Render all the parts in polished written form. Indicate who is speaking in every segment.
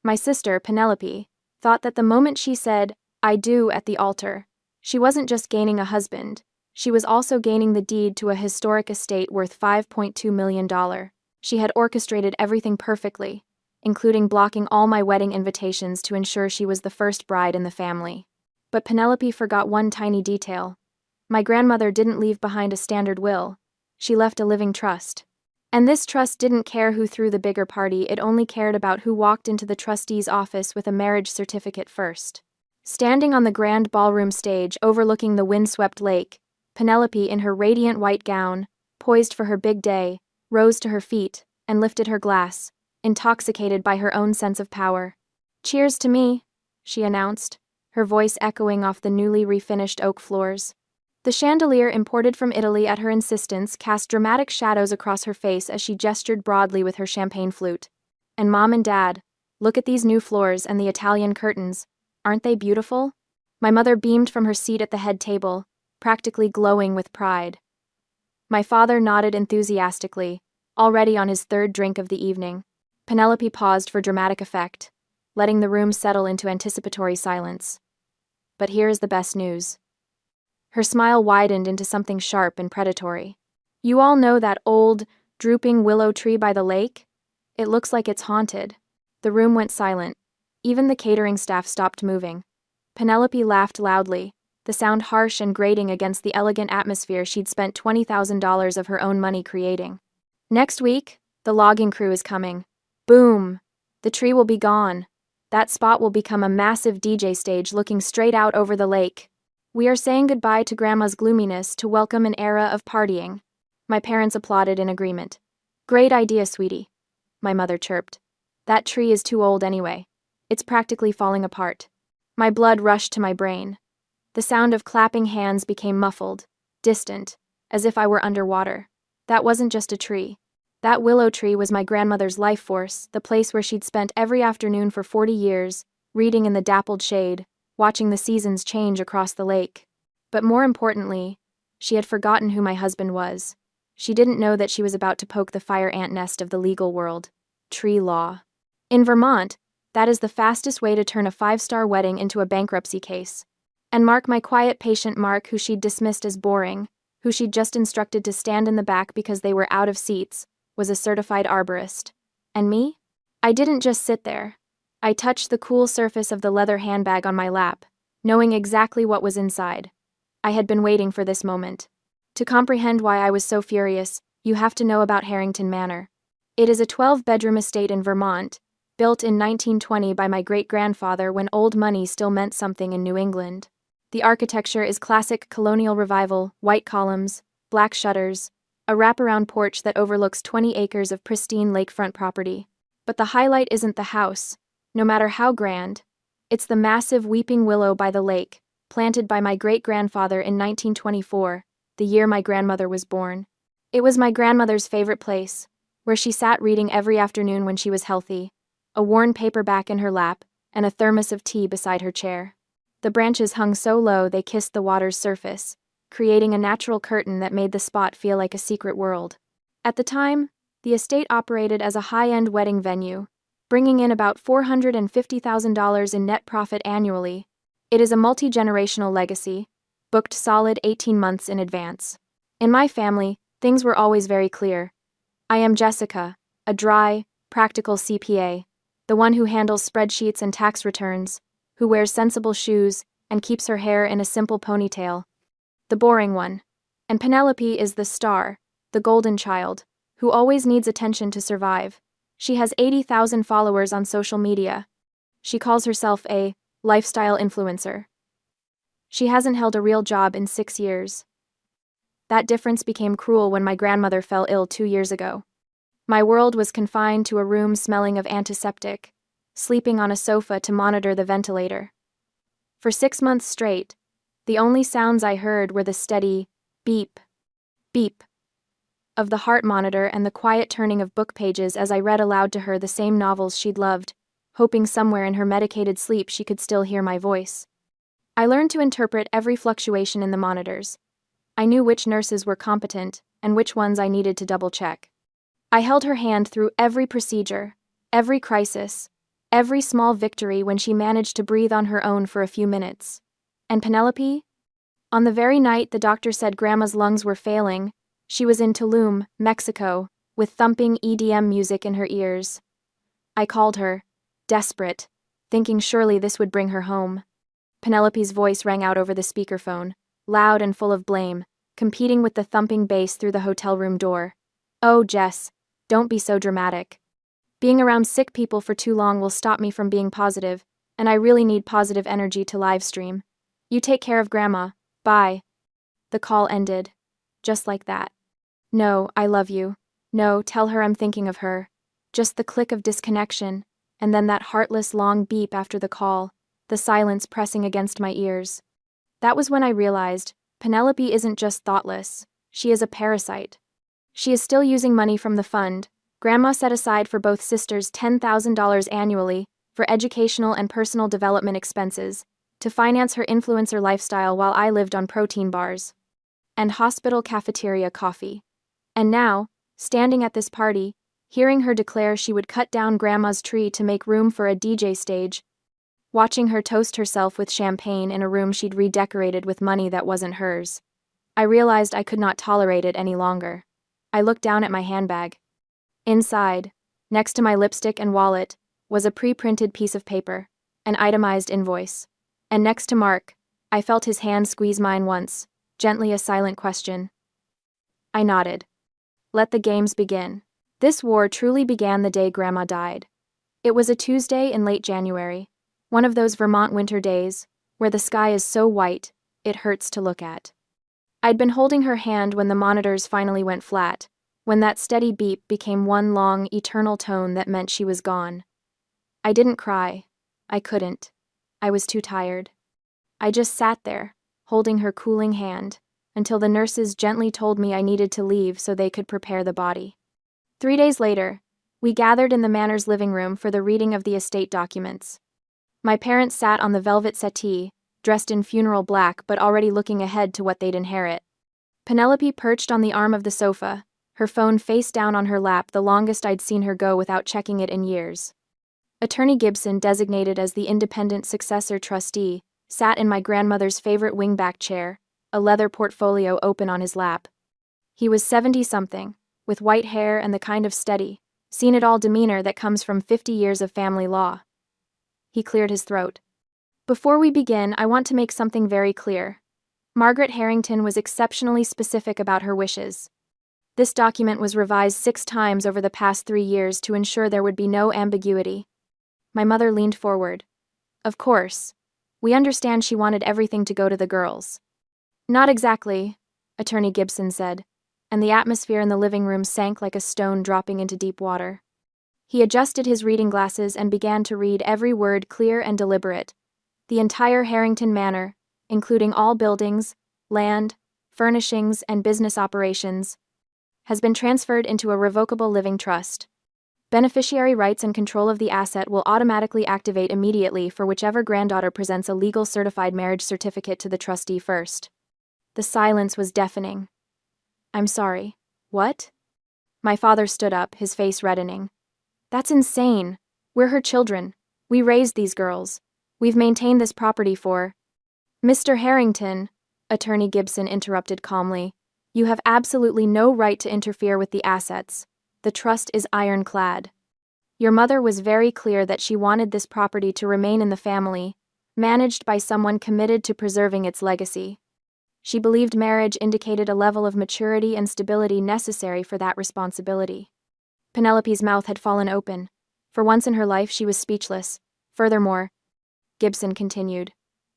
Speaker 1: My sister, Penelope, thought that the moment she said, "I do" at the altar, she wasn't just gaining a husband, she was also gaining the deed to a historic estate worth $5.2 million. She had orchestrated everything perfectly, including blocking all my wedding invitations to ensure she was the first bride in the family. But Penelope forgot one tiny detail. My grandmother didn't leave behind a standard will. She left a living trust. And this trust didn't care who threw the bigger party, it only cared about who walked into the trustee's office with a marriage certificate first. Standing on the grand ballroom stage overlooking the windswept lake, Penelope, in her radiant white gown, poised for her big day, rose to her feet and lifted her glass, intoxicated by her own sense of power. "Cheers to me," she announced, her voice echoing off the newly refinished oak floors. The chandelier, imported from Italy at her insistence, cast dramatic shadows across her face as she gestured broadly with her champagne flute. "And Mom and Dad, look at these new floors and the Italian curtains. Aren't they beautiful?" My mother beamed from her seat at the head table, practically glowing with pride. My father nodded enthusiastically, already on his third drink of the evening. Penelope paused for dramatic effect, letting the room settle into anticipatory silence. But here is the best news. Her smile widened into something sharp and predatory. "You all know that old, drooping willow tree by the lake? It looks like it's haunted." The room went silent. Even the catering staff stopped moving. Penelope laughed loudly, the sound harsh and grating against the elegant atmosphere she'd spent $20,000 of her own money creating. "Next week, the logging crew is coming. Boom! The tree will be gone. That spot will become a massive DJ stage looking straight out over the lake. We are saying goodbye to Grandma's gloominess to welcome an era of partying." My parents applauded in agreement. "Great idea, sweetie," my mother chirped. "That tree is too old anyway. It's practically falling apart." My blood rushed to my brain. The sound of clapping hands became muffled, distant, as if I were underwater. That wasn't just a tree. That willow tree was my grandmother's life force, the place where she'd spent every afternoon for 40 years, reading in the dappled shade, watching the seasons change across the lake. But more importantly, she had forgotten who my husband was. She didn't know that she was about to poke the fire ant nest of the legal world: tree law. In Vermont, that is the fastest way to turn a 5-star wedding into a bankruptcy case. And Mark, my quiet, patient Mark, who she'd dismissed as boring, who she'd just instructed to stand in the back because they were out of seats, was a certified arborist. And me? I didn't just sit there. I touched the cool surface of the leather handbag on my lap, knowing exactly what was inside. I had been waiting for this moment. To comprehend why I was so furious, you have to know about Harrington Manor. It is a 12-bedroom estate in Vermont, built in 1920 by my great-grandfather when old money still meant something in New England. The architecture is classic colonial revival: white columns, black shutters, a wraparound porch that overlooks 20 acres of pristine lakefront property. But the highlight isn't the house, no matter how grand. It's the massive weeping willow by the lake, planted by my great-grandfather in 1924, the year my grandmother was born. It was my grandmother's favorite place, where she sat reading every afternoon when she was healthy, a worn paperback in her lap, and a thermos of tea beside her chair. The branches hung so low they kissed the water's surface, creating a natural curtain that made the spot feel like a secret world. At the time, the estate operated as a high-end wedding venue, bringing in about $450,000 in net profit annually. It is a multi-generational legacy, booked solid 18 months in advance. In my family, things were always very clear. I am Jessica, a dry, practical CPA, the one who handles spreadsheets and tax returns, who wears sensible shoes and keeps her hair in a simple ponytail. The boring one. And Penelope is the star, the golden child, who always needs attention to survive. She has 80,000 followers on social media. She calls herself a lifestyle influencer. She hasn't held a real job in 6 years. That difference became cruel when my grandmother fell ill 2 years ago. My world was confined to a room smelling of antiseptic, sleeping on a sofa to monitor the ventilator. For 6 months straight, the only sounds I heard were the steady beep, beep of the heart monitor and the quiet turning of book pages as I read aloud to her the same novels she'd loved, hoping somewhere in her medicated sleep she could still hear my voice. I learned to interpret every fluctuation in the monitors. I knew which nurses were competent and which ones I needed to double-check. I held her hand through every procedure, every crisis, Every small victory when she managed to breathe on her own for a few minutes. And Penelope? On the very night the doctor said Grandma's lungs were failing, she was in Tulum, Mexico, with thumping EDM music in her ears. I called her, desperate, thinking surely this would bring her home. Penelope's voice rang out over the speakerphone, loud and full of blame, competing with the thumping bass through the hotel room door. Oh, Jess, don't be so dramatic. Being around sick people for too long will stop me from being positive, and I really need positive energy to live stream. You take care of Grandma. Bye. The call ended. Just like that. No, I love you. No, tell her I'm thinking of her. Just the click of disconnection, and then that heartless long beep after the call, the silence pressing against my ears. That was when I realized, Penelope isn't just thoughtless, she is a parasite. She is still using money from the fund. Grandma set aside for both sisters $10,000 annually for educational and personal development expenses, to finance her influencer lifestyle while I lived on protein bars and hospital cafeteria coffee. And now, standing at this party, hearing her declare she would cut down Grandma's tree to make room for a DJ stage, watching her toast herself with champagne in a room she'd redecorated with money that wasn't hers, I realized I could not tolerate it any longer. I looked down at my handbag. Inside, next to my lipstick and wallet, was a pre-printed piece of paper, an itemized invoice. And next to Mark, I felt his hand squeeze mine once, gently a silent question. I nodded. Let the games begin. This war truly began the day Grandma died. It was a Tuesday in late January, one of those Vermont winter days, where the sky is so white, it hurts to look at. I'd been holding her hand when the monitors finally went flat, when that steady beep became one long, eternal tone that meant she was gone. I didn't cry. I couldn't. I was too tired. I just sat there, holding her cooling hand, until the nurses gently told me I needed to leave so they could prepare the body. 3 days later, we gathered in the Manor's living room for the reading of the estate documents. My parents sat on the velvet settee, dressed in funeral black but already looking ahead to what they'd inherit. Penelope perched on the arm of the sofa, her phone face down on her lap, the longest I'd seen her go without checking it in years. Attorney Gibson, designated as the independent successor trustee, sat in my grandmother's favorite wingback chair, a leather portfolio open on his lap. He was 70-something, with white hair and the kind of steady, seen-it-all demeanor that comes from 50 years of family law. He cleared his throat. Before we begin, I want to make something very clear. Margaret Harrington was exceptionally specific about her wishes. This document was revised 6 times over the past 3 years to ensure there would be no ambiguity. My mother leaned forward. Of course. We understand she wanted everything to go to the girls. Not exactly, Attorney Gibson said, and the atmosphere in the living room sank like a stone dropping into deep water. He adjusted his reading glasses and began to read every word clear and deliberate. The entire Harrington Manor, including all buildings, land, furnishings, and business operations, has been transferred into a revocable living trust. Beneficiary rights and control of the asset will automatically activate immediately for whichever granddaughter presents a legal certified marriage certificate to the trustee first. The silence was deafening. I'm sorry. What? My father stood up, his face reddening. That's insane. We're her children. We raised these girls. We've maintained this property for... Mr. Harrington, Attorney Gibson interrupted calmly, you have absolutely no right to interfere with the assets. The trust is ironclad. Your mother was very clear that she wanted this property to remain in the family, managed by someone committed to preserving its legacy. She believed marriage indicated a level of maturity and stability necessary for that responsibility. Penelope's mouth had fallen open. For once in her life she was speechless. Furthermore, Gibson continued,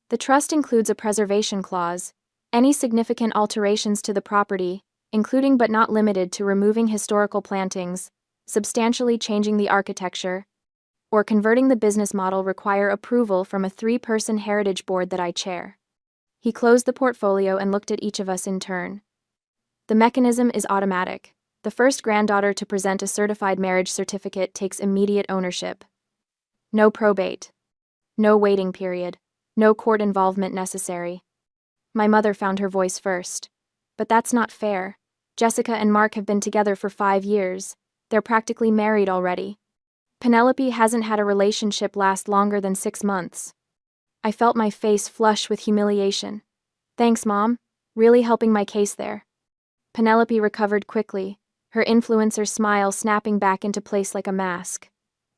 Speaker 1: the trust includes a preservation clause. Any significant alterations to the property, including but not limited to removing historical plantings, substantially changing the architecture, or converting the business model, require approval from a 3-person heritage board that I chair. He closed the portfolio and looked at each of us in turn. The mechanism is automatic. The first granddaughter to present a certified marriage certificate takes immediate ownership. No probate. No waiting period. No court involvement necessary. My mother found her voice first. But that's not fair. Jessica and Mark have been together for 5 years. They're practically married already. Penelope hasn't had a relationship last longer than 6 months. I felt my face flush with humiliation. Thanks, Mom. Really helping my case there. Penelope recovered quickly, her influencer smile snapping back into place like a mask.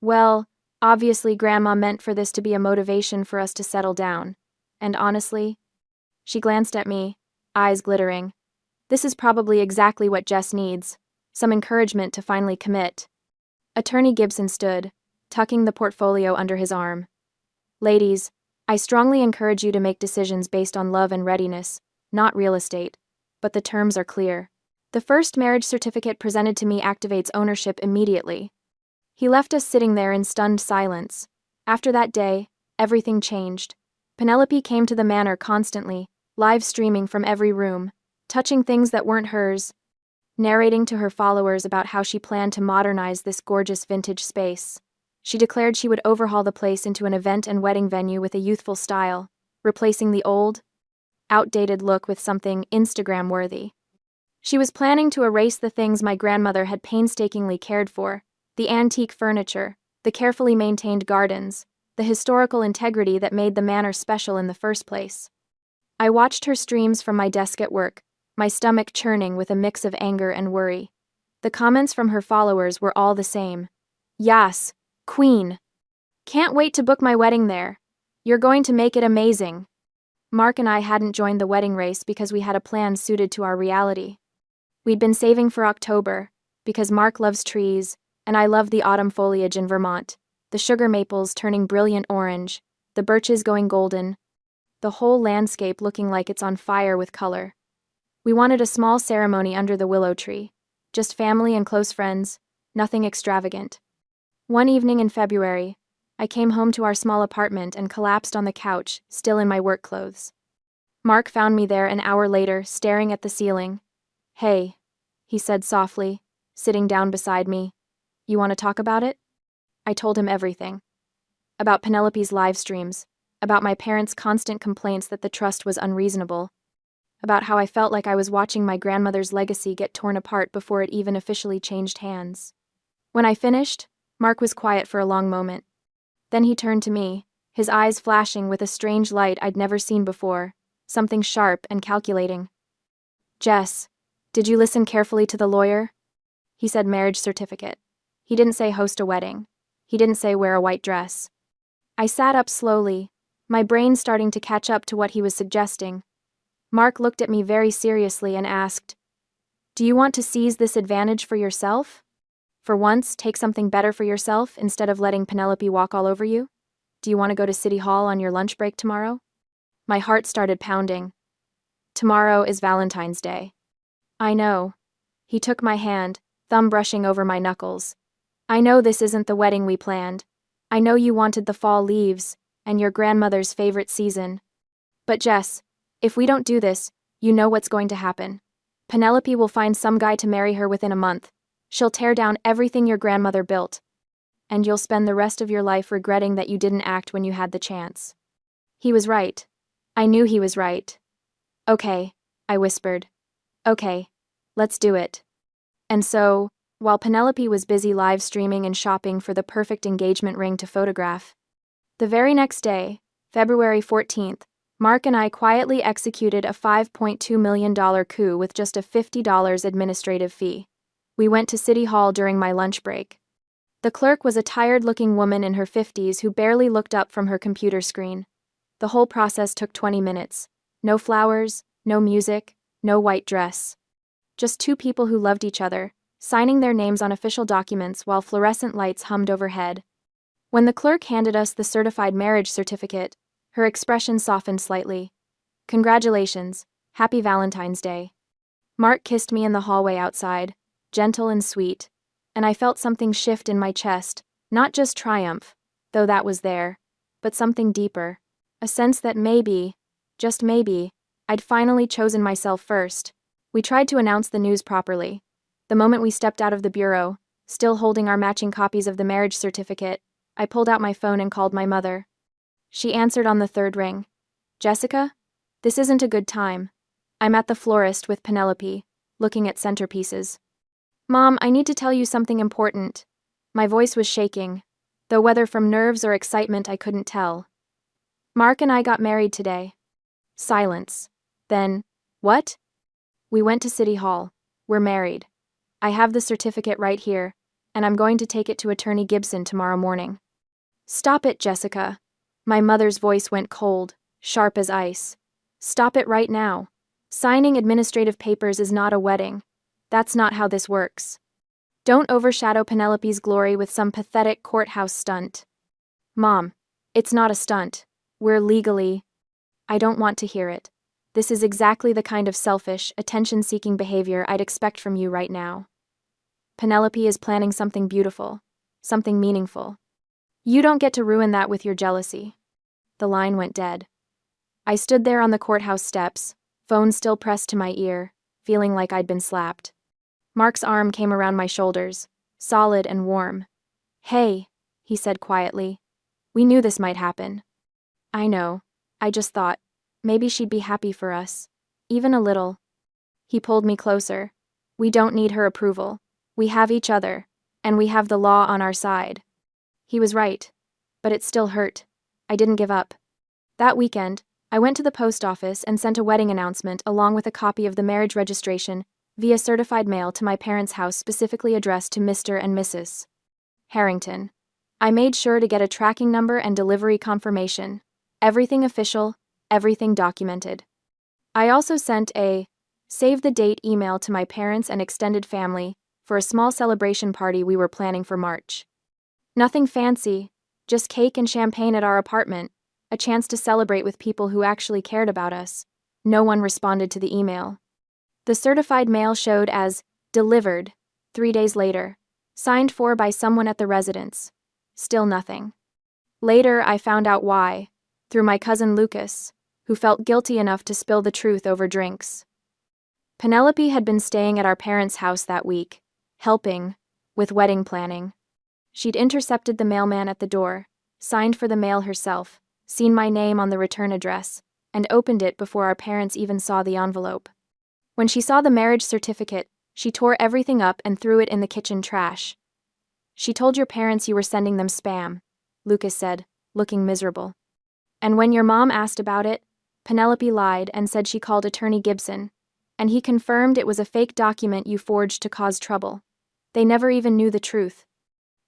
Speaker 1: Well, obviously Grandma meant for this to be a motivation for us to settle down. And honestly, she glanced at me, eyes glittering. This is probably exactly what Jess needs. Some encouragement to finally commit. Attorney Gibson stood, tucking the portfolio under his arm. Ladies, I strongly encourage you to make decisions based on love and readiness, not real estate. But the terms are clear. The first marriage certificate presented to me activates ownership immediately. He left us sitting there in stunned silence. After that day, everything changed. Penelope came to the manor constantly, live streaming from every room, touching things that weren't hers, narrating to her followers about how she planned to modernize this gorgeous vintage space. She declared she would overhaul the place into an event and wedding venue with a youthful style, replacing the old, outdated look with something Instagram-worthy. She was planning to erase the things my grandmother had painstakingly cared for, the antique furniture, the carefully maintained gardens, the historical integrity that made the manor special in the first place. I watched her streams from my desk at work, my stomach churning with a mix of anger and worry. The comments from her followers were all the same. Yas, Queen. Can't wait to book my wedding there. You're going to make it amazing. Mark and I hadn't joined the wedding race because we had a plan suited to our reality. We'd been saving for October, because Mark loves trees, and I love the autumn foliage in Vermont, the sugar maples turning brilliant orange, the birches going golden, the whole landscape looking like it's on fire with color. We wanted a small ceremony under the willow tree, just family and close friends, nothing extravagant. One evening in February, I came home to our small apartment and collapsed on the couch, still in my work clothes. Mark found me there an hour later, staring at the ceiling. Hey, he said softly, sitting down beside me. You want to talk about it? I told him everything. About Penelope's live streams, about my parents' constant complaints that the trust was unreasonable, about how I felt like I was watching my grandmother's legacy get torn apart before it even officially changed hands. When I finished, Mark was quiet for a long moment. Then he turned to me, his eyes flashing with a strange light I'd never seen before, something sharp and calculating. Jess, did you listen carefully to the lawyer? He said marriage certificate. He didn't say host a wedding. He didn't say wear a white dress. I sat up slowly, my brain starting to catch up to what he was suggesting. Mark looked at me very seriously and asked, Do you want to seize this advantage for yourself? For once, take something better for yourself instead of letting Penelope walk all over you? Do you want to go to City Hall on your lunch break tomorrow? My heart started pounding. Tomorrow is Valentine's Day. I know. He took my hand, thumb brushing over my knuckles. I know this isn't the wedding we planned. I know you wanted the fall leaves, and your grandmother's favorite season. But Jess, if we don't do this, you know what's going to happen. Penelope will find some guy to marry her within a month. She'll tear down everything your grandmother built. And you'll spend the rest of your life regretting that you didn't act when you had the chance. He was right. I knew he was right. Okay, I whispered. Okay, let's do it. And so, while Penelope was busy live streaming and shopping for the perfect engagement ring to photograph, the very next day, February 14th, Mark and I quietly executed a $5.2 million coup with just a $50 administrative fee. We went to City Hall during my lunch break. The clerk was a tired-looking woman in her 50s who barely looked up from her computer screen. The whole process took 20 minutes. No flowers, no music, no white dress. Just two people who loved each other, signing their names on official documents while fluorescent lights hummed overhead. When the clerk handed us the certified marriage certificate, her expression softened slightly. Congratulations, happy Valentine's Day. Mark kissed me in the hallway outside, gentle and sweet, and I felt something shift in my chest, not just triumph, though that was there, but something deeper, a sense that maybe, just maybe, I'd finally chosen myself first. We tried to announce the news properly. The moment we stepped out of the bureau, still holding our matching copies of the marriage certificate, I pulled out my phone and called my mother. She answered on the third ring. Jessica? This isn't a good time. I'm at the florist with Penelope, looking at centerpieces. Mom, I need to tell you something important. My voice was shaking, though whether from nerves or excitement I couldn't tell. Mark and I got married today. Silence. Then, what? We went to City Hall. We're married. I have the certificate right here, and I'm going to take it to Attorney Gibson tomorrow morning. Stop it, Jessica. My mother's voice went cold, sharp as ice. Stop it right now. Signing administrative papers is not a wedding. That's not how this works. Don't overshadow Penelope's glory with some pathetic courthouse stunt. Mom, it's not a stunt. We're legally... I don't want to hear it. This is exactly the kind of selfish, attention-seeking behavior I'd expect from you right now. Penelope is planning something beautiful, something meaningful. You don't get to ruin that with your jealousy. The line went dead. I stood there on the courthouse steps, phone still pressed to my ear, feeling like I'd been slapped. Mark's arm came around my shoulders, solid and warm. Hey, he said quietly. We knew this might happen. I know. I just thought, maybe she'd be happy for us. Even a little. He pulled me closer. We don't need her approval. We have each other, and we have the law on our side. He was right. But it still hurt. I didn't give up. That weekend, I went to the post office and sent a wedding announcement along with a copy of the marriage registration via certified mail to my parents' house specifically addressed to Mr. and Mrs. Harrington. I made sure to get a tracking number and delivery confirmation. Everything official, everything documented. I also sent a save the date email to my parents and extended family for a small celebration party we were planning for March. Nothing fancy, just cake and champagne at our apartment, a chance to celebrate with people who actually cared about us. No one responded to the email. The certified mail showed as delivered 3 days later, signed for by someone at the residence. Still nothing. Later, I found out why, through my cousin Lucas, who felt guilty enough to spill the truth over drinks. Penelope had been staying at our parents' house that week, helping with wedding planning. She'd intercepted the mailman at the door, signed for the mail herself, seen my name on the return address, and opened it before our parents even saw the envelope. When she saw the marriage certificate, she tore everything up and threw it in the kitchen trash. She told your parents you were sending them spam, Lucas said, looking miserable. And when your mom asked about it, Penelope lied and said she called Attorney Gibson, and he confirmed it was a fake document you forged to cause trouble. They never even knew the truth.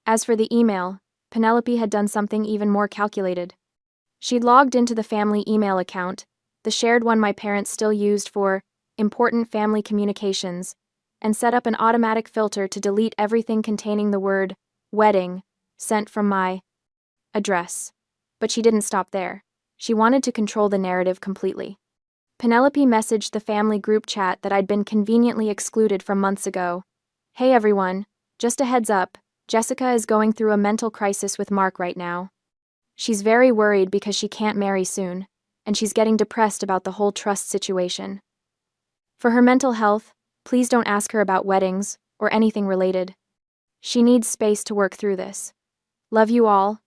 Speaker 1: As for the email, Penelope had done something even more calculated. She'd logged into the family email account, the shared one my parents still used for important family communications, and set up an automatic filter to delete everything containing the word wedding sent from my address. But she didn't stop there. She wanted to control the narrative completely. Penelope messaged the family group chat that I'd been conveniently excluded from months ago. Hey everyone, just a heads up, Jessica is going through a mental crisis with Mark right now. She's very worried because she can't marry soon, and she's getting depressed about the whole trust situation. For her mental health, please don't ask her about weddings or anything related. She needs space to work through this. Love you all.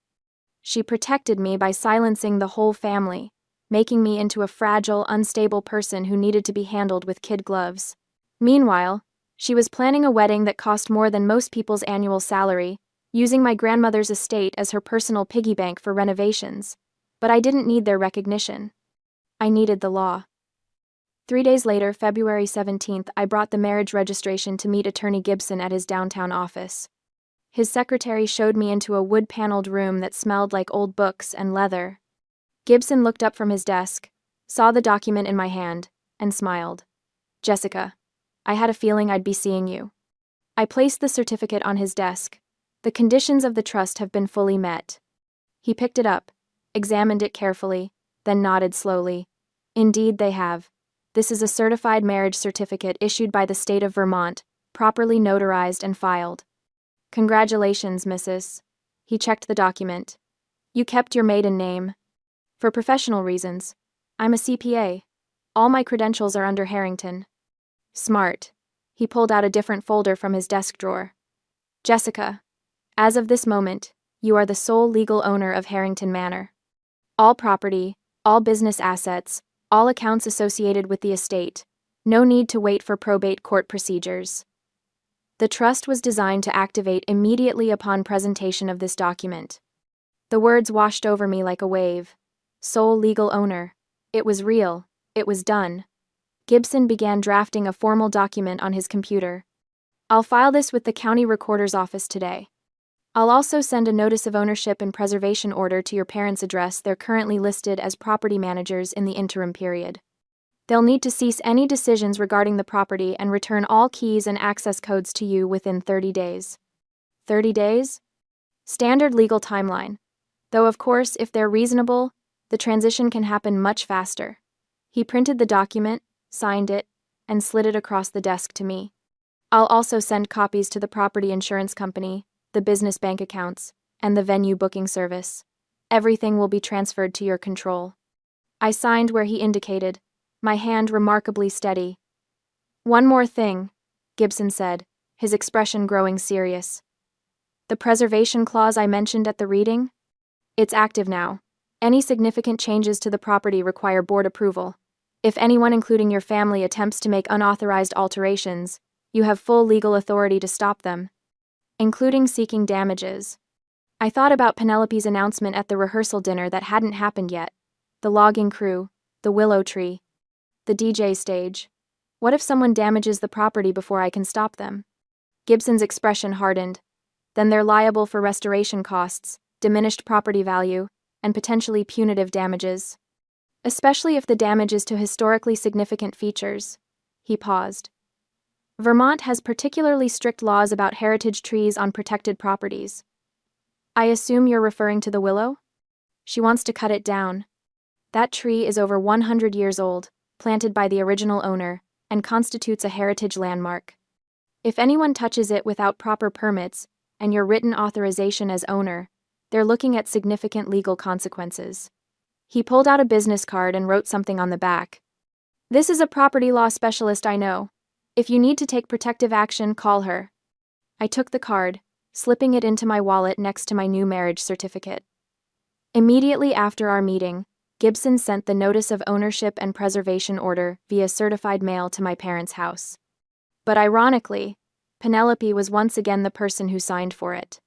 Speaker 1: She protected me by silencing the whole family, making me into a fragile, unstable person who needed to be handled with kid gloves. Meanwhile, she was planning a wedding that cost more than most people's annual salary, using my grandmother's estate as her personal piggy bank for renovations. But I didn't need their recognition. I needed the law. 3 days later, February 17th, I brought the marriage registration to meet Attorney Gibson at his downtown office. His secretary showed me into a wood-paneled room that smelled like old books and leather. Gibson looked up from his desk, saw the document in my hand, and smiled. Jessica, I had a feeling I'd be seeing you. I placed the certificate on his desk. The conditions of the trust have been fully met. He picked it up, examined it carefully, then nodded slowly. Indeed, they have. This is a certified marriage certificate issued by the state of Vermont, properly notarized and filed. Congratulations, Mrs. He checked the document. You kept your maiden name. For professional reasons. I'm a CPA. All my credentials are under Harrington. Smart. He pulled out a different folder from his desk drawer. Jessica, as of this moment, you are the sole legal owner of Harrington Manor. All property, all business assets, all accounts associated with the estate. No need to wait for probate court procedures. The trust was designed to activate immediately upon presentation of this document. The words washed over me like a wave. Sole legal owner. It was real. It was done. Gibson began drafting a formal document on his computer. I'll file this with the county recorder's office today. I'll also send a notice of ownership and preservation order to your parents' address. They're currently listed as property managers in the interim period. They'll need to cease any decisions regarding the property and return all keys and access codes to you within 30 days. 30 days? Standard legal timeline. Though, of course, if they're reasonable, the transition can happen much faster. He printed the document, signed it, and slid it across the desk to me. I'll also send copies to the property insurance company, the business bank accounts, and the venue booking service. Everything will be transferred to your control. I signed where he indicated, my hand remarkably steady. One more thing, Gibson said, his expression growing serious. The preservation clause I mentioned at the reading? It's active now. Any significant changes to the property require board approval. If anyone, including your family, attempts to make unauthorized alterations, you have full legal authority to stop them, including seeking damages. I thought about Penelope's announcement at the rehearsal dinner that hadn't happened yet. The logging crew, the Willow Tree, the DJ stage. What if someone damages the property before I can stop them? Gibson's expression hardened. Then they're liable for restoration costs, diminished property value, and potentially punitive damages. Especially if the damage is to historically significant features. He paused. Vermont has particularly strict laws about heritage trees on protected properties. I assume you're referring to the willow? She wants to cut it down. That tree is over 100 years old, planted by the original owner, and constitutes a heritage landmark. If anyone touches it without proper permits, and your written authorization as owner, they're looking at significant legal consequences. He pulled out a business card and wrote something on the back. This is a property law specialist I know. If you need to take protective action, call her. I took the card, slipping it into my wallet next to my new marriage certificate. Immediately after our meeting, Gibson sent the notice of ownership and preservation order via certified mail to my parents' house. But ironically, Penelope was once again the person who signed for it.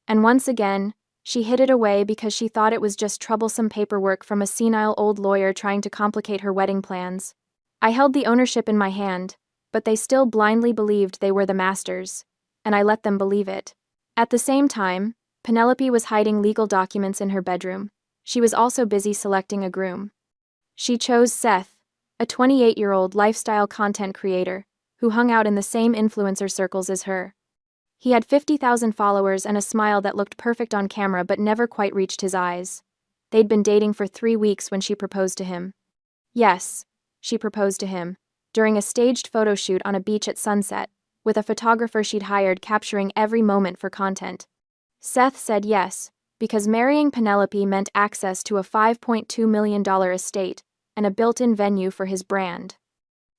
Speaker 1: And once again, she hid it away because she thought it was just troublesome paperwork from a senile old lawyer trying to complicate her wedding plans. I held the ownership in my hand, but they still blindly believed they were the masters, and I let them believe it. At the same time, Penelope was hiding legal documents in her bedroom. She was also busy selecting a groom. She chose Seth, a 28-year-old lifestyle content creator, who hung out in the same influencer circles as her. He had 50,000 followers and a smile that looked perfect on camera but never quite reached his eyes. They'd been dating for 3 weeks when she proposed to him. Yes, she proposed to him, during a staged photo shoot on a beach at sunset, with a photographer she'd hired capturing every moment for content. Seth said yes, because marrying Penelope meant access to a $5.2 million estate and a built-in venue for his brand.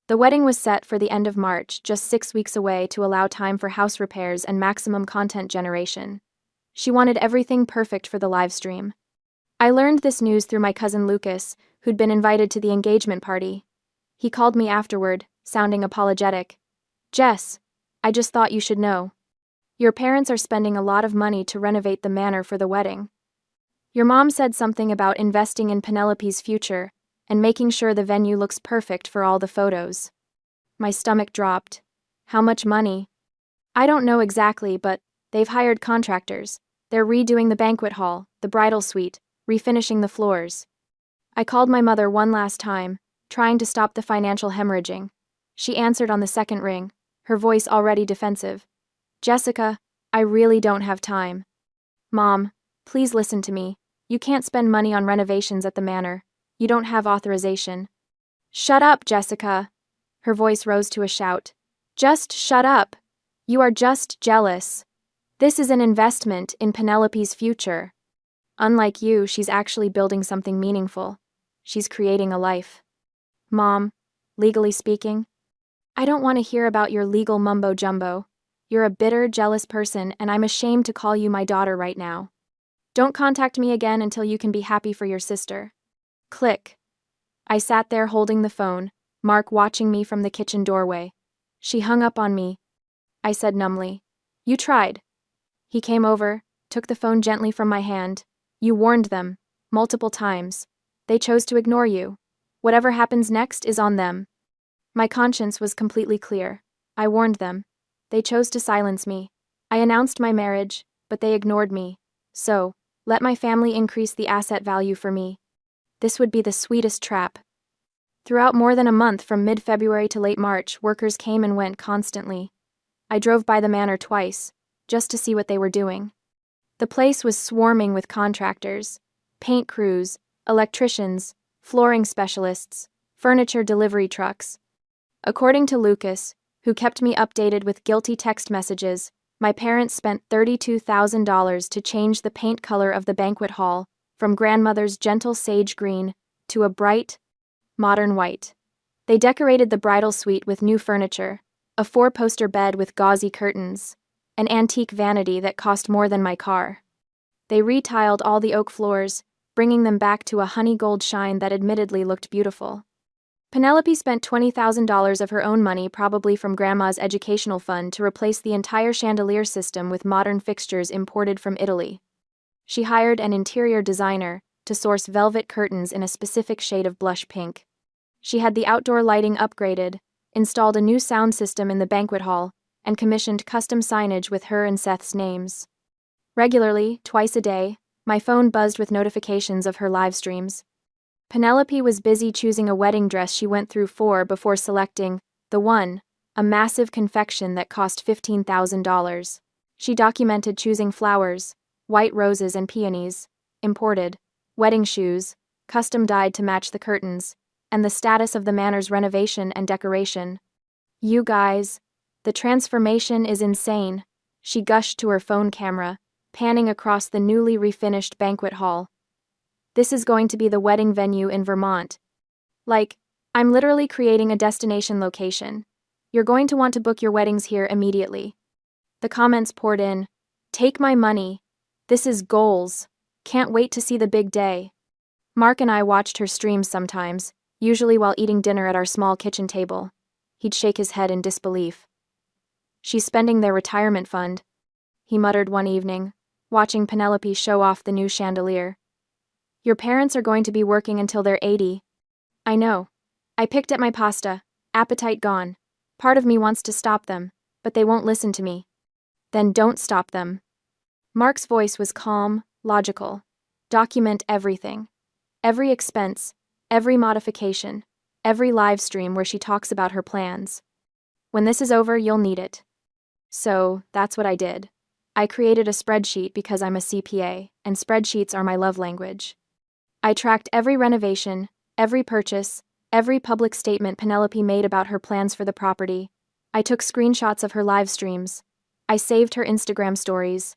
Speaker 1: The wedding was set for the end of March, just 6 weeks away to allow time for house repairs and maximum content generation. She wanted everything perfect for the live stream. I learned this news through my cousin Lucas, who'd been invited to the engagement party. He called me afterward, sounding apologetic. Jess, I just thought you should know. Your parents are spending a lot of money to renovate the manor for the wedding. Your mom said something about investing in Penelope's future and making sure the venue looks perfect for all the photos. My stomach dropped. How much money? I don't know exactly, but they've hired contractors. They're redoing the banquet hall, the bridal suite, refinishing the floors. I called my mother one last time, trying to stop the financial hemorrhaging. She answered on the second ring, her voice already defensive. Jessica, I really don't have time. Mom, please listen to me. You can't spend money on renovations at the manor. You don't have authorization. Shut up, Jessica. Her voice rose to a shout. Just shut up. You are just jealous. This is an investment in Penelope's future. Unlike you, she's actually building something meaningful. She's creating a life. Mom, legally speaking, I don't want to hear about your legal mumbo-jumbo. You're a bitter, jealous person, and I'm ashamed to call you my daughter right now. Don't contact me again until you can be happy for your sister. Click. I sat there holding the phone, Mark watching me from the kitchen doorway. She hung up on me. I said numbly, You tried. He came over, took the phone gently from my hand, You warned them. Multiple times. They chose to ignore you. Whatever happens next is on them. My conscience was completely clear. I warned them. They chose to silence me. I announced my marriage, but they ignored me. So, let my family increase the asset value for me. This would be the sweetest trap. Throughout more than a month from mid-February to late March, workers came and went constantly. I drove by the manor twice, just to see what they were doing. The place was swarming with contractors, paint crews, electricians, flooring specialists, furniture delivery trucks. According to Lucas, who kept me updated with guilty text messages, my parents spent $32,000 to change the paint color of the banquet hall from grandmother's gentle sage green to a bright, modern white. They decorated the bridal suite with new furniture, a 4-poster bed with gauzy curtains, an antique vanity that cost more than my car. They retiled all the oak floors, bringing them back to a honey gold shine that admittedly looked beautiful. Penelope spent $20,000 of her own money, probably from Grandma's educational fund, to replace the entire chandelier system with modern fixtures imported from Italy. She hired an interior designer to source velvet curtains in a specific shade of blush pink. She had the outdoor lighting upgraded, installed a new sound system in the banquet hall, and commissioned custom signage with her and Seth's names. Regularly, twice a day, my phone buzzed with notifications of her live streams. Penelope was busy choosing a wedding dress she went through for before selecting the one, a massive confection that cost $15,000. She documented choosing flowers, white roses and peonies, imported, wedding shoes, custom dyed to match the curtains, and the status of the manor's renovation and decoration. You guys, the transformation is insane, she gushed to her phone camera, panning across the newly refinished banquet hall. This is going to be the wedding venue in Vermont. I'm literally creating a destination location. You're going to want to book your weddings here immediately. The comments poured in. Take my money. This is goals. Can't wait to see the big day. Mark and I watched her streams sometimes, usually while eating dinner at our small kitchen table. He'd shake his head in disbelief. She's spending their retirement fund, he muttered one evening, watching Penelope show off the new chandelier. Your parents are going to be working until they're 80. I know. I picked at my pasta, appetite gone. Part of me wants to stop them, but they won't listen to me. Then don't stop them. Mark's voice was calm, logical. Document everything. Every expense, every modification, every live stream where she talks about her plans. When this is over, you'll need it. So, that's what I did. I created a spreadsheet because I'm a CPA, and spreadsheets are my love language. I tracked every renovation, every purchase, every public statement Penelope made about her plans for the property. I took screenshots of her live streams. I saved her Instagram stories.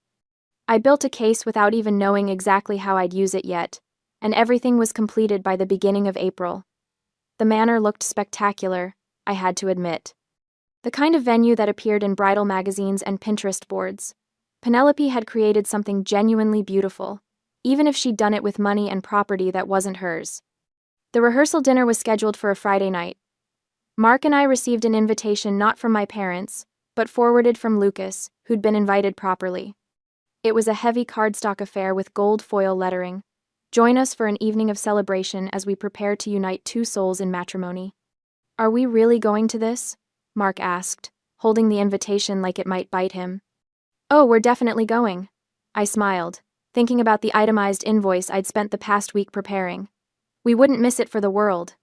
Speaker 1: I built a case without even knowing exactly how I'd use it yet, and everything was completed by the beginning of April. The manor looked spectacular, I had to admit. The kind of venue that appeared in bridal magazines and Pinterest boards. Penelope had created something genuinely beautiful, even if she'd done it with money and property that wasn't hers. The rehearsal dinner was scheduled for a Friday night. Mark and I received an invitation not from my parents, but forwarded from Lucas, who'd been invited properly. It was a heavy cardstock affair with gold foil lettering. Join us for an evening of celebration as we prepare to unite two souls in matrimony. Are we really going to this? Mark asked, holding the invitation like it might bite him. Oh, we're definitely going. I smiled, thinking about the itemized invoice I'd spent the past week preparing. We wouldn't miss it for the world.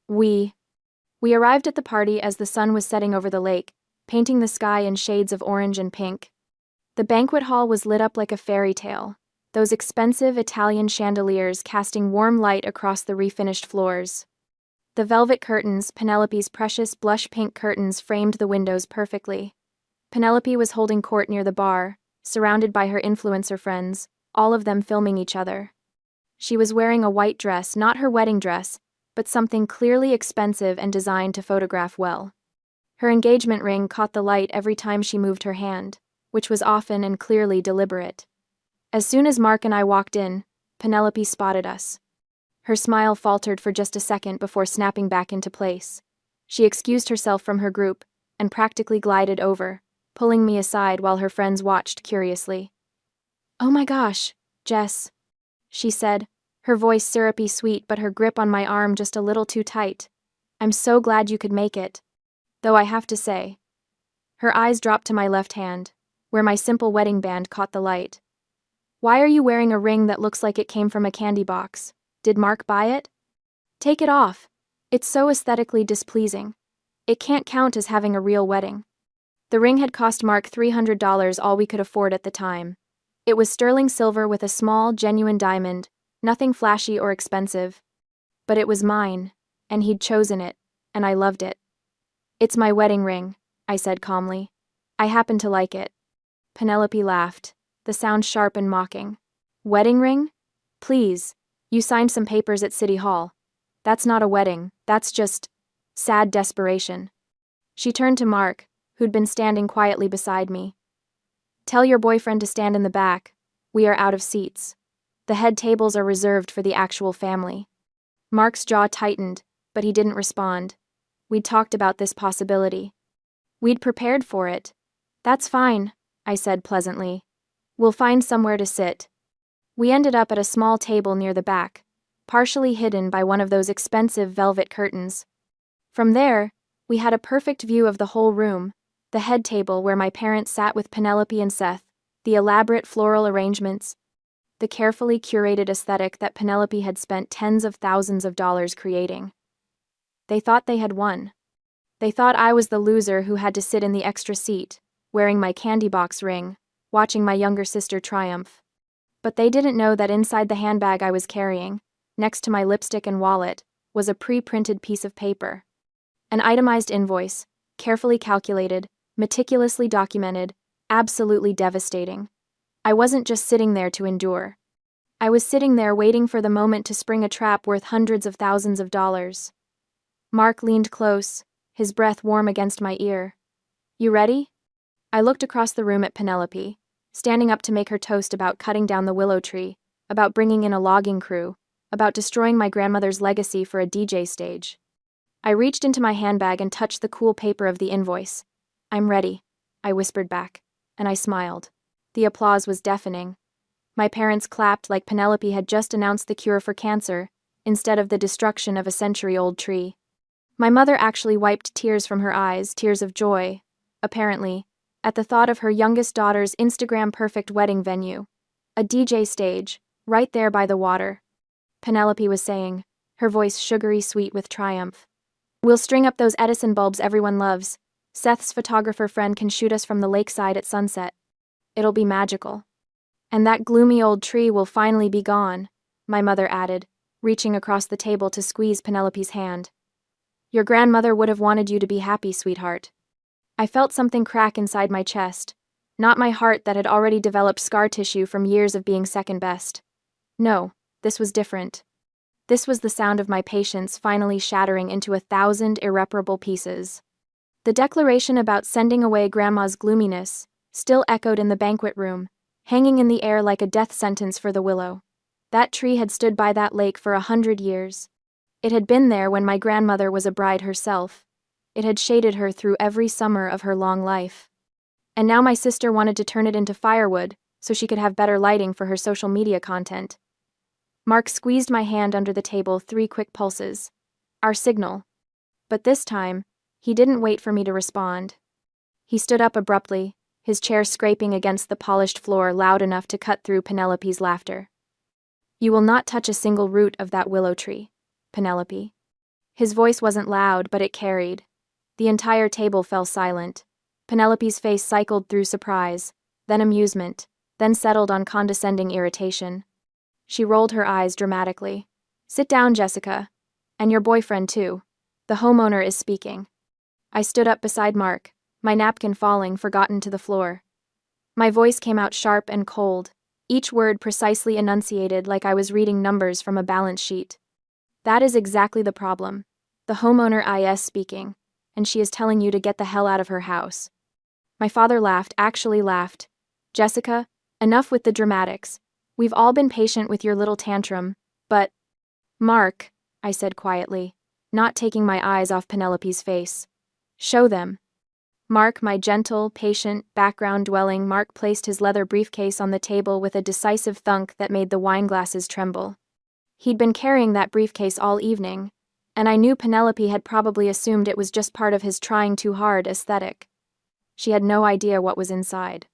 Speaker 1: We arrived at the party as the sun was setting over the lake, painting the sky in shades of orange and pink. The banquet hall was lit up like a fairy tale, those expensive Italian chandeliers casting warm light across the refinished floors. The velvet curtains, Penelope's precious blush pink curtains, framed the windows perfectly. Penelope was holding court near the bar, surrounded by her influencer friends, all of them filming each other. She was wearing a white dress, not her wedding dress, but something clearly expensive and designed to photograph well. Her engagement ring caught the light every time she moved her hand, which was often and clearly deliberate. As soon as Mark and I walked in, Penelope spotted us. Her smile faltered for just a second before snapping back into place. She excused herself from her group and practically glided over, pulling me aside while her friends watched curiously. Oh my gosh, Jess, she said, her voice syrupy sweet but her grip on my arm just a little too tight. I'm so glad you could make it. Though I have to say. Her eyes dropped to my left hand, where my simple wedding band caught the light. Why are you wearing a ring that looks like it came from a candy box? Did Mark buy it? Take it off. It's so aesthetically displeasing. It can't count as having a real wedding. The ring had cost Mark $300, all we could afford at the time. It was sterling silver with a small, genuine diamond, nothing flashy or expensive. But it was mine, and he'd chosen it, and I loved it. It's my wedding ring, I said calmly. I happen to like it. Penelope laughed, the sound sharp and mocking. Wedding ring? Please, you signed some papers at City Hall. That's not a wedding, that's just sad desperation. She turned to Mark, who'd been standing quietly beside me. Tell your boyfriend to stand in the back. We are out of seats. The head tables are reserved for the actual family. Mark's jaw tightened, but he didn't respond. We'd talked about this possibility. We'd prepared for it. That's fine, I said pleasantly. We'll find somewhere to sit. We ended up at a small table near the back, partially hidden by one of those expensive velvet curtains. From there, we had a perfect view of the whole room, the head table where my parents sat with Penelope and Seth, the elaborate floral arrangements, the carefully curated aesthetic that Penelope had spent tens of thousands of dollars creating. They thought they had won. They thought I was the loser who had to sit in the extra seat, wearing my candy box ring, watching my younger sister triumph. But they didn't know that inside the handbag I was carrying, next to my lipstick and wallet, was a pre-printed piece of paper. An itemized invoice, carefully calculated, meticulously documented, absolutely devastating. I wasn't just sitting there to endure. I was sitting there waiting for the moment to spring a trap worth hundreds of thousands of dollars. Mark leaned close, his breath warm against my ear. You ready? I looked across the room at Penelope, standing up to make her toast about cutting down the willow tree, about bringing in a logging crew, about destroying my grandmother's legacy for a DJ stage. I reached into my handbag and touched the cool paper of the invoice. I'm ready, I whispered back, and I smiled. The applause was deafening. My parents clapped like Penelope had just announced the cure for cancer, instead of the destruction of a century-old tree. My mother actually wiped tears from her eyes, tears of joy, apparently, at the thought of her youngest daughter's Instagram-perfect wedding venue. A DJ stage, right there by the water. Penelope was saying, her voice sugary sweet with triumph. We'll string up those Edison bulbs everyone loves. Seth's photographer friend can shoot us from the lakeside at sunset. It'll be magical. And that gloomy old tree will finally be gone, my mother added, reaching across the table to squeeze Penelope's hand. Your grandmother would have wanted you to be happy, sweetheart. I felt something crack inside my chest, not my heart that had already developed scar tissue from years of being second best. No, this was different. This was the sound of my patience finally shattering into 1,000 irreparable pieces. The declaration about sending away Grandma's gloominess still echoed in the banquet room, hanging in the air like a death sentence for the willow. That tree had stood by that lake for 100 years. It had been there when my grandmother was a bride herself. It had shaded her through every summer of her long life. And now my sister wanted to turn it into firewood so she could have better lighting for her social media content. Mark squeezed my hand under the table 3 quick pulses. Our signal. But this time, he didn't wait for me to respond. He stood up abruptly, his chair scraping against the polished floor loud enough to cut through Penelope's laughter. You will not touch a single root of that willow tree, Penelope. His voice wasn't loud, but it carried. The entire table fell silent. Penelope's face cycled through surprise, then amusement, then settled on condescending irritation. She rolled her eyes dramatically. Sit down, Jessica. And your boyfriend, too. The homeowner is speaking. I stood up beside Mark, my napkin falling, forgotten, to the floor. My voice came out sharp and cold, each word precisely enunciated like I was reading numbers from a balance sheet. That is exactly the problem. The homeowner is speaking, and she is telling you to get the hell out of her house. My father laughed, actually laughed. Jessica, enough with the dramatics. We've all been patient with your little tantrum, but... Mark, I said quietly, not taking my eyes off Penelope's face. Show them. Mark, my gentle, patient, background-dwelling Mark placed his leather briefcase on the table with a decisive thunk that made the wine glasses tremble. He'd been carrying that briefcase all evening, and I knew Penelope had probably assumed it was just part of his trying too hard aesthetic. She had no idea what was inside.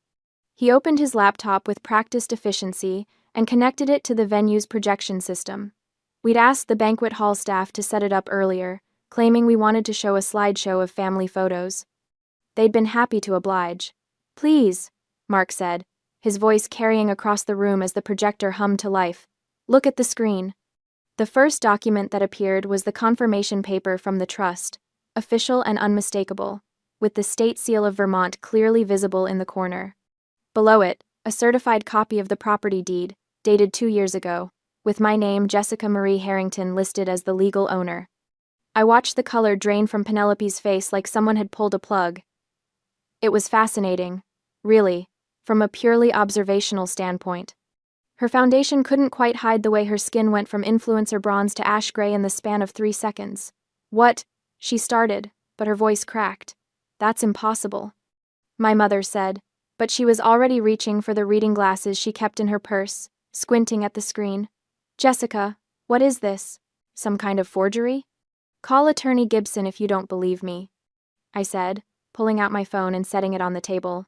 Speaker 1: He opened his laptop with practiced efficiency and connected it to the venue's projection system. We'd asked the banquet hall staff to set it up earlier, claiming we wanted to show a slideshow of family photos. They'd been happy to oblige. "Please," Mark said, his voice carrying across the room as the projector hummed to life. "Look at the screen." The first document that appeared was the confirmation paper from the trust, official and unmistakable, with the state seal of Vermont clearly visible in the corner. Below it, a certified copy of the property deed, dated 2 years ago, with my name, Jessica Marie Harrington, listed as the legal owner. I watched the color drain from Penelope's face like someone had pulled a plug. It was fascinating, really, from a purely observational standpoint. Her foundation couldn't quite hide the way her skin went from influencer bronze to ash gray in the span of 3 seconds. "What?" she started, but her voice cracked. "That's impossible," my mother said, but she was already reaching for the reading glasses she kept in her purse, squinting at the screen. "Jessica, what is this? Some kind of forgery?" "Call Attorney Gibson if you don't believe me," I said, pulling out my phone and setting it on the table.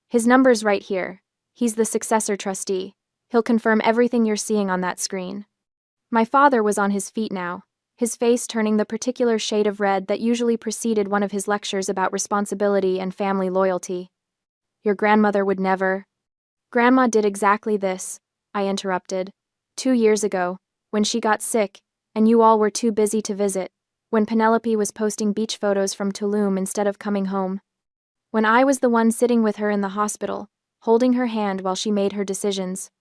Speaker 1: "His number's right here. He's the successor trustee. He'll confirm everything you're seeing on that screen." My father was on his feet now, his face turning the particular shade of red that usually preceded one of his lectures about responsibility and family loyalty. "Your grandmother would never—" "Grandma did exactly this," I interrupted. 2 years ago, when she got sick, and you all were too busy to visit, when Penelope was posting beach photos from Tulum instead of coming home. When I was the one sitting with her in the hospital, holding her hand while she made her decisions.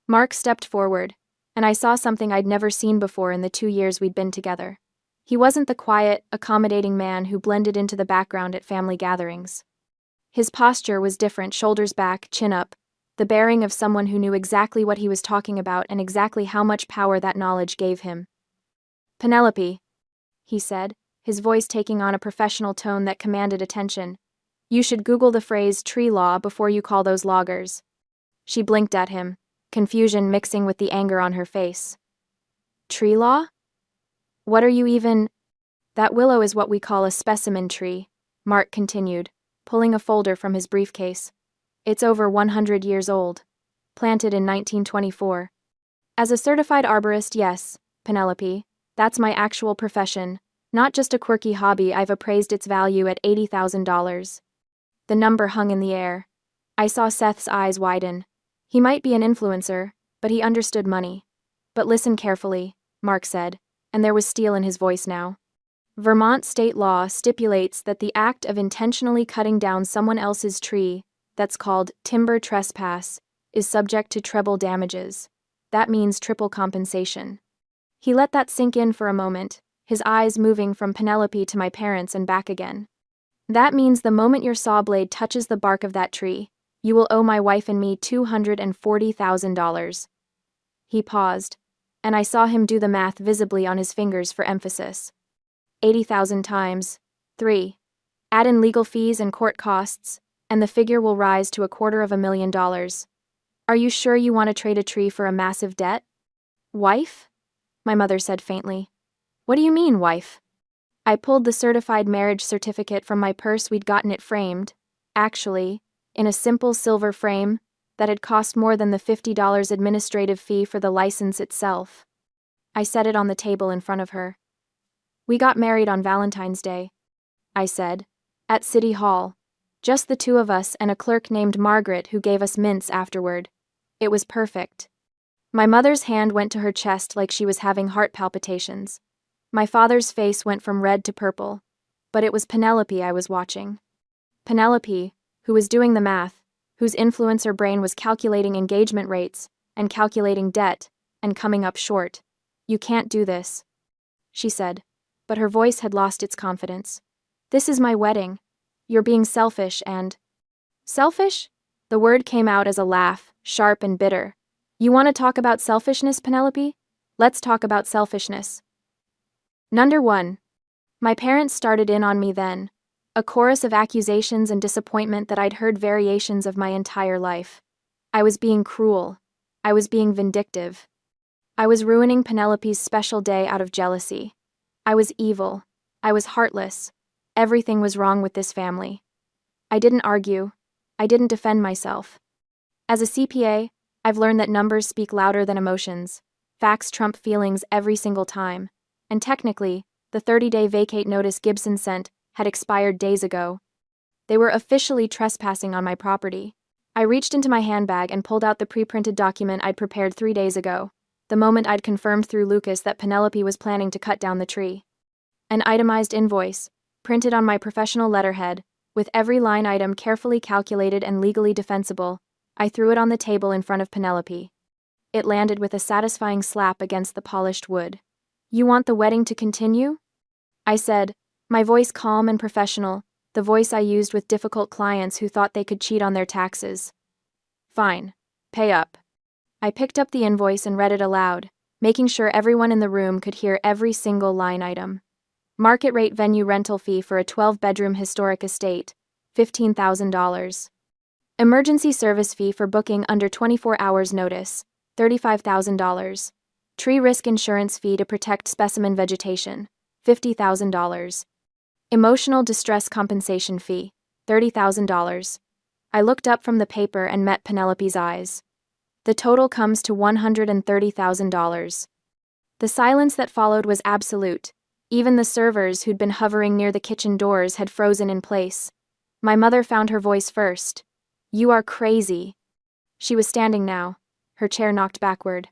Speaker 1: Mark stepped forward, and I saw something I'd never seen before in the 2 years we'd been together. He wasn't the quiet, accommodating man who blended into the background at family gatherings. His posture was different, shoulders back, chin up, the bearing of someone who knew exactly what he was talking about and exactly how much power that knowledge gave him. "Penelope," he said, his voice taking on a professional tone that commanded attention. "You should Google the phrase tree law before you call those loggers." She blinked at him, confusion mixing with the anger on her face. "Tree law? What are you even—" "That willow is what we call a specimen tree," Mark continued, pulling a folder from his briefcase. "It's over 100 years old. Planted in 1924. As a certified arborist, yes, Penelope, that's my actual profession, not just a quirky hobby. I've appraised its value at $80,000. The number hung in the air. I saw Seth's eyes widen. He might be an influencer, but he understood money. "But listen carefully," Mark said, and there was steel in his voice now. "Vermont state law stipulates that the act of intentionally cutting down someone else's tree, that's called timber trespass, is subject to treble damages. That means triple compensation." He let that sink in for a moment, his eyes moving from Penelope to my parents and back again. "That means the moment your saw blade touches the bark of that tree, you will owe my wife and me $240,000. He paused, and I saw him do the math visibly on his fingers for emphasis. 80,000 times 3. Add in legal fees and court costs, and the figure will rise to $250,000. Are you sure you want to trade a tree for a massive debt?" "Wife?" my mother said faintly. "What do you mean, wife?" I pulled the certified marriage certificate from my purse. We'd gotten it framed, actually, in a simple silver frame that had cost more than the $50 administrative fee for the license itself. I set it on the table in front of her. "We got married on Valentine's Day," I said, "at City Hall. Just the two of us and a clerk named Margaret who gave us mints afterward. It was perfect." My mother's hand went to her chest like she was having heart palpitations. My father's face went from red to purple, but it was Penelope I was watching. Penelope, who was doing the math, whose influencer brain was calculating engagement rates, and calculating debt, and coming up short. "You can't do this," she said, but her voice had lost its confidence. "This is my wedding. You're being selfish and—" "Selfish?" The word came out as a laugh, sharp and bitter. "You want to talk about selfishness, Penelope? Let's talk about selfishness. Number 1. My parents started in on me then, A chorus of accusations and disappointment that I'd heard variations of my entire life. I was being cruel. I was being vindictive. I was ruining Penelope's special day out of jealousy. I was evil. I was heartless. Everything was wrong with this family. I didn't argue. I didn't defend myself. As a CPA, I've learned that numbers speak louder than emotions. Facts trump feelings every single time. And technically, the 30-day vacate notice Gibson sent had expired days ago. They were officially trespassing on my property. I reached into my handbag and pulled out the pre-printed document I'd prepared 3 days ago, the moment I'd confirmed through Lucas that Penelope was planning to cut down the tree. An itemized invoice, printed on my professional letterhead, with every line item carefully calculated and legally defensible. I threw it on the table in front of Penelope. It landed with a satisfying slap against the polished wood. "You want the wedding to continue?" I said, my voice calm and professional, the voice I used with difficult clients who thought they could cheat on their taxes. "Fine. Pay up." I picked up the invoice and read it aloud, making sure everyone in the room could hear every single line item. Market rate venue rental fee for a 12-bedroom historic estate, $15,000. Emergency service fee for booking under 24 hours notice, $35,000. Tree risk insurance fee to protect specimen vegetation, $50,000. Emotional distress compensation fee, $30,000. I looked up from the paper and met Penelope's eyes. The total comes to $130,000. The silence that followed was absolute. Even the servers who'd been hovering near the kitchen doors had frozen in place. My mother found her voice first. "You are crazy." She was standing now, her chair knocked backward.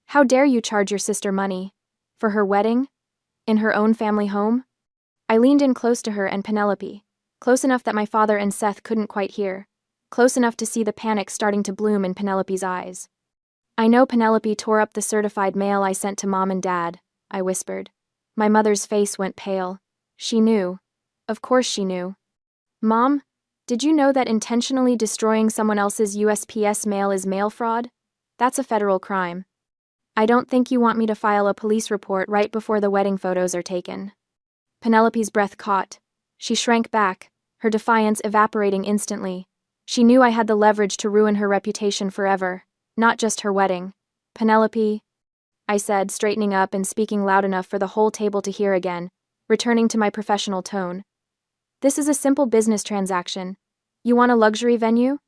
Speaker 1: "How dare you charge your sister money? For her wedding? In her own family home?" I leaned in close to her and Penelope, close enough that my father and Seth couldn't quite hear, close enough to see the panic starting to bloom in Penelope's eyes. "I know Penelope tore up the certified mail I sent to Mom and Dad," I whispered. My mother's face went pale. She knew. Of course she knew. "Mom, did you know that intentionally destroying someone else's USPS mail is mail fraud? That's a federal crime. I don't think you want me to file a police report right before the wedding photos are taken." Penelope's breath caught. She shrank back, her defiance evaporating instantly. She knew I had the leverage to ruin her reputation forever, not just her wedding. "Penelope," I said, straightening up and speaking loud enough for the whole table to hear again, returning to my professional tone. "This is a simple business transaction. You want a luxury venue?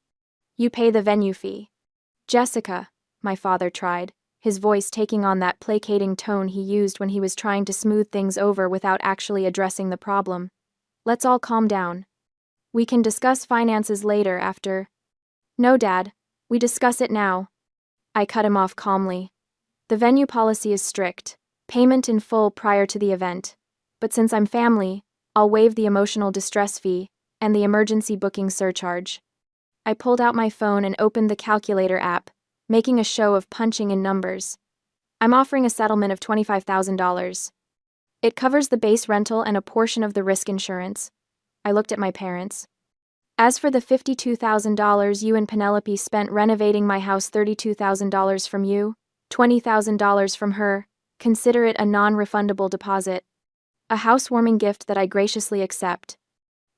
Speaker 1: You pay the venue fee." "Jessica," my father tried, his voice taking on that placating tone he used when he was trying to smooth things over without actually addressing the problem. "Let's all calm down. We can discuss finances later after." "No, Dad. We discuss it now." I cut him off calmly. "The venue policy is strict, payment in full prior to the event. But since I'm family, I'll waive the emotional distress fee and the emergency booking surcharge." I pulled out my phone and opened the calculator app, making a show of punching in numbers. "I'm offering a settlement of $25,000. It covers the base rental and a portion of the risk insurance." I looked at my parents. "As for the $52,000 you and Penelope spent renovating my house, $32,000 from you, $20,000 from her, consider it a non-refundable deposit. A housewarming gift that I graciously accept."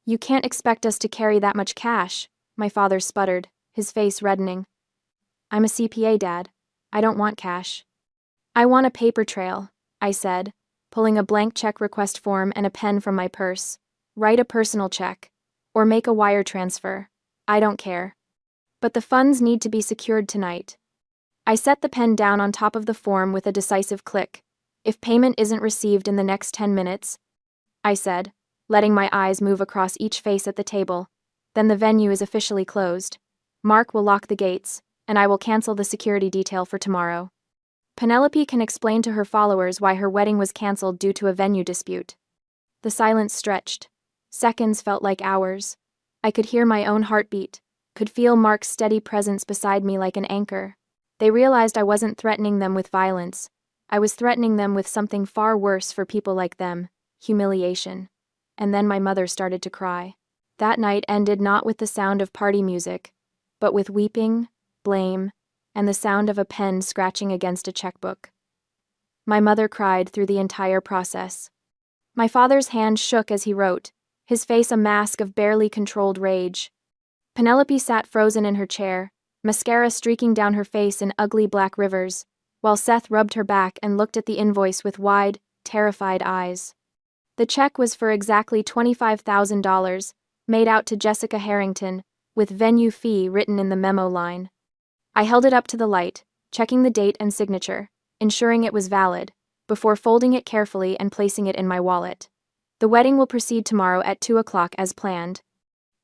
Speaker 1: "You can't expect us to carry that much cash," my father sputtered, his face reddening. "I'm a CPA, Dad. I don't want cash." "I want a paper trail," I said, pulling a blank check request form and a pen from my purse. "Write a personal check. Or make a wire transfer. I don't care. But the funds need to be secured tonight." I set the pen down on top of the form with a decisive click. "If payment isn't received in the next 10 minutes, I said, letting my eyes move across each face at the table, "then the venue is officially closed. Mark will lock the gates, and I will cancel the security detail for tomorrow. Penelope can explain to her followers why her wedding was canceled due to a venue dispute." The silence stretched. Seconds felt like hours. I could hear my own heartbeat, could feel Mark's steady presence beside me like an anchor. They realized I wasn't threatening them with violence. I was threatening them with something far worse for people like them: humiliation. And then my mother started to cry. That night ended not with the sound of party music, but with weeping, blame, and the sound of a pen scratching against a checkbook. My mother cried through the entire process. My father's hand shook as he wrote, his face a mask of barely controlled rage. Penelope sat frozen in her chair, mascara streaking down her face in ugly black rivers, while Seth rubbed her back and looked at the invoice with wide, terrified eyes. The check was for exactly $25,000, made out to Jessica Harrington, with venue fee written in the memo line. I held it up to the light, checking the date and signature, ensuring it was valid, before folding it carefully and placing it in my wallet. The wedding will proceed tomorrow at 2 o'clock as planned,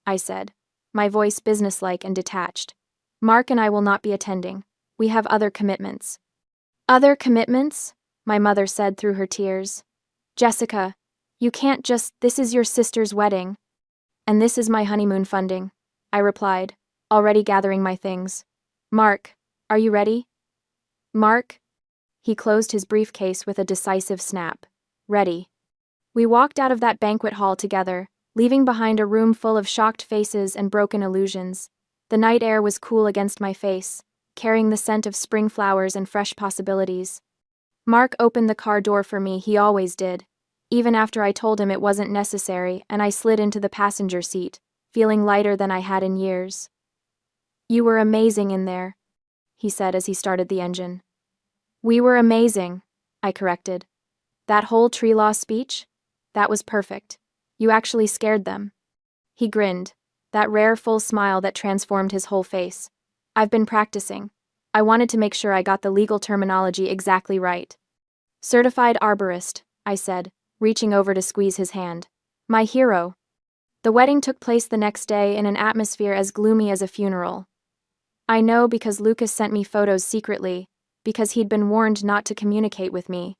Speaker 1: I said, my voice businesslike and detached. Mark and I will not be attending. We have other commitments. Other commitments? My mother said through her tears. Jessica, you can't just, this is your sister's wedding. And this is my honeymoon funding, I replied, already gathering my things. Mark, are you ready? Mark? He closed his briefcase with a decisive snap. Ready. We walked out of that banquet hall together, leaving behind a room full of shocked faces and broken illusions. The night air was cool against my face, carrying the scent of spring flowers and fresh possibilities. Mark opened the car door for me, he always did, even after I told him it wasn't necessary, and I slid into the passenger seat, feeling lighter than I had in years. You were amazing in there, he said as he started the engine. We were amazing, I corrected. That whole tree law speech? That was perfect. You actually scared them. He grinned, that rare full smile that transformed his whole face. I've been practicing. I wanted to make sure I got the legal terminology exactly right. Certified arborist, I said, reaching over to squeeze his hand. My hero. The wedding took place the next day in an atmosphere as gloomy as a funeral. I know because Lucas sent me photos secretly, because he'd been warned not to communicate with me.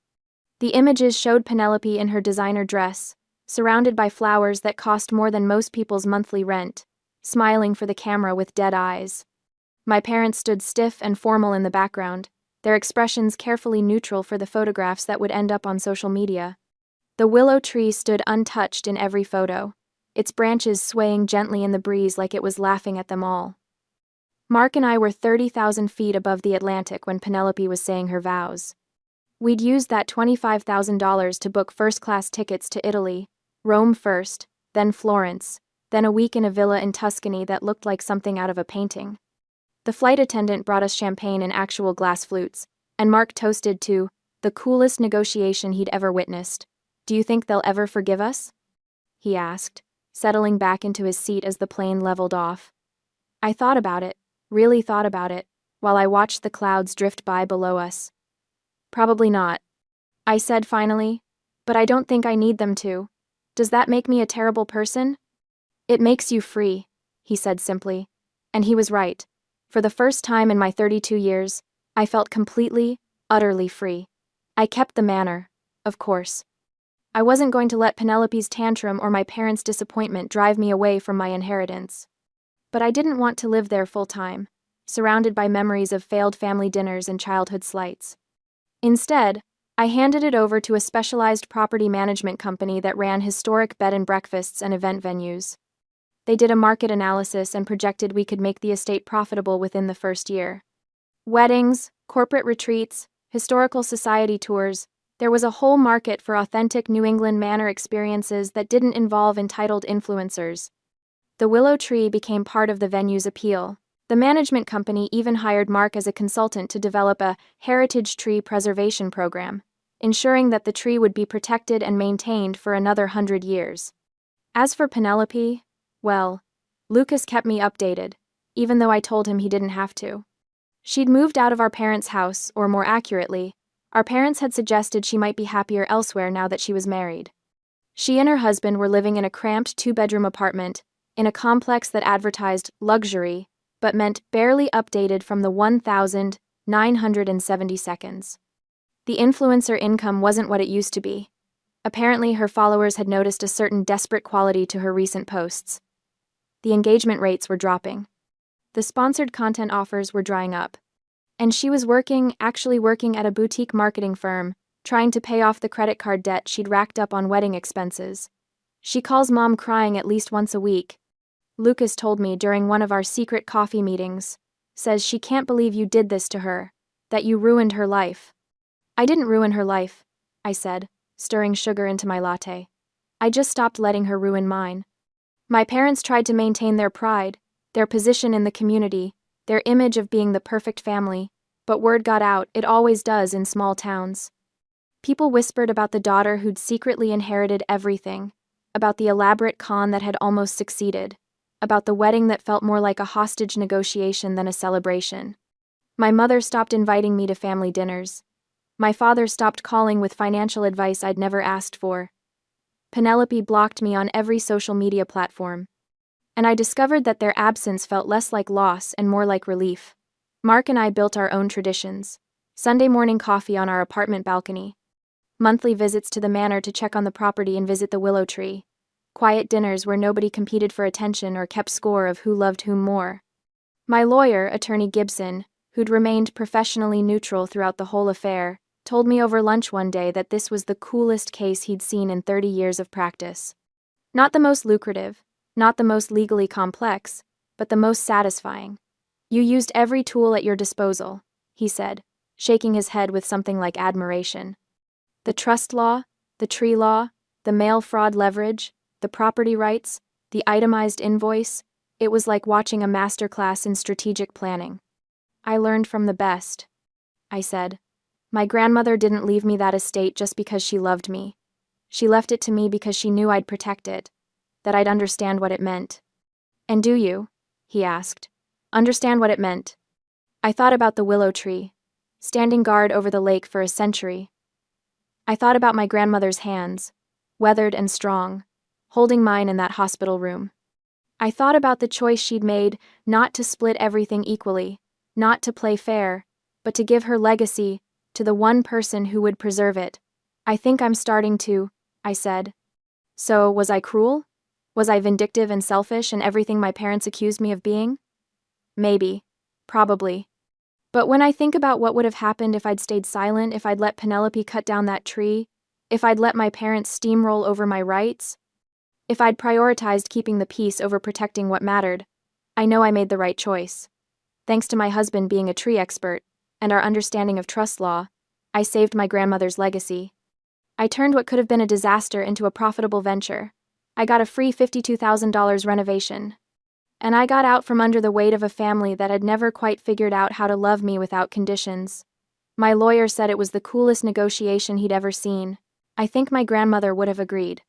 Speaker 1: The images showed Penelope in her designer dress, surrounded by flowers that cost more than most people's monthly rent, smiling for the camera with dead eyes. My parents stood stiff and formal in the background, their expressions carefully neutral for the photographs that would end up on social media. The willow tree stood untouched in every photo, its branches swaying gently in the breeze like it was laughing at them all. Mark and I were 30,000 feet above the Atlantic when Penelope was saying her vows. We'd used that $25,000 to book first-class tickets to Italy, Rome first, then Florence, then a week in a villa in Tuscany that looked like something out of a painting. The flight attendant brought us champagne in actual glass flutes, and Mark toasted to the coolest negotiation he'd ever witnessed. Do you think they'll ever forgive us? He asked, settling back into his seat as the plane leveled off. I thought about it, really thought about it, while I watched the clouds drift by below us. Probably not, I said finally, but I don't think I need them to. Does that make me a terrible person? It makes you free, he said simply. And he was right. For the first time in my 32 years, I felt completely, utterly free. I kept the manor, of course. I wasn't going to let Penelope's tantrum or my parents' disappointment drive me away from my inheritance. But I didn't want to live there full-time, surrounded by memories of failed family dinners and childhood slights. Instead, I handed it over to a specialized property management company that ran historic bed and breakfasts and event venues. They did a market analysis and projected we could make the estate profitable within the first year. Weddings, corporate retreats, historical society tours, there was a whole market for authentic New England manor experiences that didn't involve entitled influencers. The Willow Tree became part of the venue's appeal. The management company even hired Mark as a consultant to develop a heritage tree preservation program, ensuring that the tree would be protected and maintained for another 100 years. As for Penelope, well, Lucas kept me updated, even though I told him he didn't have to. She'd moved out of our parents' house, or more accurately, our parents had suggested she might be happier elsewhere now that she was married. She and her husband were living in a cramped 2-bedroom apartment, in a complex that advertised luxury, but meant barely updated from the 1,970 seconds. The influencer income wasn't what it used to be. Apparently, her followers had noticed a certain desperate quality to her recent posts. The engagement rates were dropping. The sponsored content offers were drying up. And she was actually working at a boutique marketing firm, trying to pay off the credit card debt she'd racked up on wedding expenses. She calls Mom crying at least once a week. Lucas told me during one of our secret coffee meetings, says she can't believe you did this to her, that you ruined her life. I didn't ruin her life, I said, stirring sugar into my latte. I just stopped letting her ruin mine. My parents tried to maintain their pride, their position in the community, their image of being the perfect family, but word got out, it always does in small towns. People whispered about the daughter who'd secretly inherited everything, about the elaborate con that had almost succeeded, about the wedding that felt more like a hostage negotiation than a celebration. My mother stopped inviting me to family dinners. My father stopped calling with financial advice I'd never asked for. Penelope blocked me on every social media platform. And I discovered that their absence felt less like loss and more like relief. Mark and I built our own traditions. Sunday morning coffee on our apartment balcony. Monthly visits to the Manor to check on the property and visit the Willow Tree. Quiet dinners where nobody competed for attention or kept score of who loved whom more. My lawyer, Attorney Gibson, who'd remained professionally neutral throughout the whole affair, told me over lunch one day that this was the coolest case he'd seen in 30 years of practice. Not the most lucrative, not the most legally complex, but the most satisfying. You used every tool at your disposal, he said, shaking his head with something like admiration. The trust law, the tree law, the mail fraud leverage, the property rights, the itemized invoice, it was like watching a masterclass in strategic planning. I learned from the best, I said. My grandmother didn't leave me that estate just because she loved me. She left it to me because she knew I'd protect it, that I'd understand what it meant. And do you? He asked. Understand what it meant. I thought about the Willow Tree, standing guard over the lake for a century. I thought about my grandmother's hands, weathered and strong, holding mine in that hospital room. I thought about the choice she'd made not to split everything equally, not to play fair, but to give her legacy to the one person who would preserve it. I think I'm starting to, I said. So, was I cruel? Was I vindictive and selfish and everything my parents accused me of being? Maybe. Probably. But when I think about what would have happened if I'd stayed silent, if I'd let Penelope cut down that tree, if I'd let my parents steamroll over my rights, if I'd prioritized keeping the peace over protecting what mattered, I know I made the right choice. Thanks to my husband being a tree expert, and our understanding of trust law, I saved my grandmother's legacy. I turned what could have been a disaster into a profitable venture. I got a free $52,000 renovation. And I got out from under the weight of a family that had never quite figured out how to love me without conditions. My lawyer said it was the coolest negotiation he'd ever seen. I think my grandmother would have agreed.